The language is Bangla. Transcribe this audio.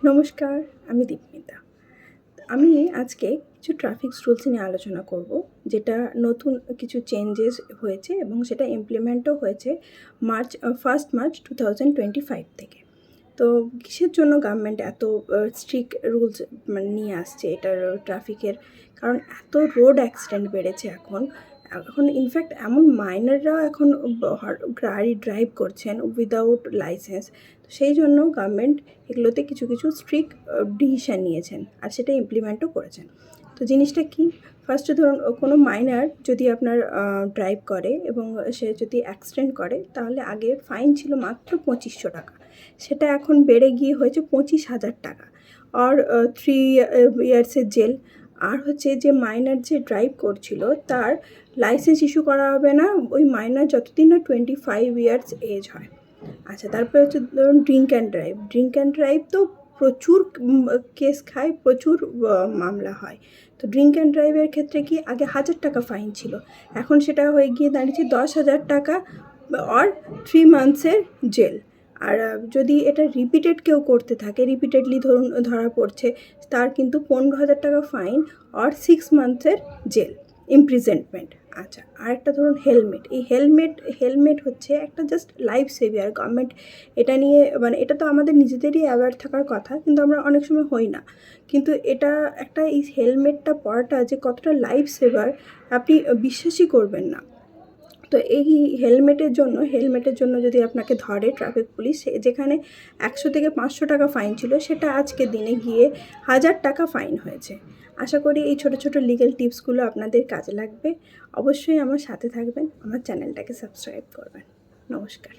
নমস্কার, আমি দীপমিতা। আমি আজকে কিছু ট্রাফিক রুলস নিয়ে আলোচনা করব, যেটা নতুন কিছু চেঞ্জেস হয়েছে এবং সেটা ইমপ্লিমেন্টও হয়েছে 1 মার্চ 2025 থেকে। তো কিসের জন্য গভর্নমেন্ট এত স্ট্রিক্ট রুলস নিয়ে আসছে এটার ট্রাফিকের? কারণ এত রোড অ্যাক্সিডেন্ট বেড়েছে এখন। ইনফ্যাক্ট এমন মাইনররাও এখন গাড়ি ড্রাইভ করছেন উইদাউট লাইসেন্স। তো সেই জন্য গভর্নমেন্ট এগুলোতে কিছু স্ট্রিক্ট ডিসিশান নিয়েছেন, আর সেটা ইমপ্লিমেন্টও করেছেন। তো জিনিসটা কি? ফার্স্টে ধরুন, কোনো মাইনর যদি আপনার ড্রাইভ করে এবং সে যদি অ্যাক্সিডেন্ট করে, তাহলে আগে ফাইন ছিল মাত্র 2500 টাকা। সেটা এখন বেড়ে গিয়ে হয়েছে 25,000 টাকা, আর 3 ইয়ার্সের জেল। আর হচ্ছে যে মাইনর যে ড্রাইভ করছিল তার লাইসেন্স ইস্যু করা হবে না ওই মাইনর যতদিন না 25 ইয়ার্স এজ হয়। আচ্ছা, তারপরে হচ্ছে ধরুন ড্রিঙ্ক অ্যান্ড ড্রাইভ তো প্রচুর কেস খায়, প্রচুর মামলা হয়। তো ড্রিঙ্ক অ্যান্ড ড্রাইভের ক্ষেত্রে কি আগে 1,000 টাকা ফাইন ছিল, এখন সেটা হয়ে গিয়ে দাঁড়িয়েছে 10,000 টাকা আর 3 মান্থসের জেল। আর যদি এটা রিপিটেড কেউ করতে থাকে, রিপিটেডলি ধরুন ধরা পড়ছে, তার কিন্তু 15,000 টাকা ফাইন আর 6 মান্থসের জেল, ইমপ্রিজনমেন্ট। আচ্ছা, আরেকটা ধরুন হেলমেট। এই হেলমেট হচ্ছে একটা জাস্ট লাইফ সেভিয়ার। গভর্নমেন্ট এটা নিয়ে এটা তো আমাদের নিজেদেরই অ্যাওয়্যার থাকার কথা, কিন্তু আমরা অনেক সময় হই না। কিন্তু এটা একটা, এই হেলমেটটা পরাটা যে কতটা লাইফ সেভার আপনি বিশ্বাসই করবেন না। তো এই হেলমেটের জন্য যদি আপনাকে ধরে ট্রাফিক পুলিশ, যেখানে 100 থেকে 500 টাকা ফাইন ছিল, সেটা আজকে দিনে গিয়ে 1,000 টাকা ফাইন হয়েছে। আশা করি এই ছোটো লিগ্যাল টিপসগুলো আপনাদের কাজে লাগবে। অবশ্যই আমার সাথে থাকবেন, আমার চ্যানেলটাকে সাবস্ক্রাইব করবেন। নমস্কার।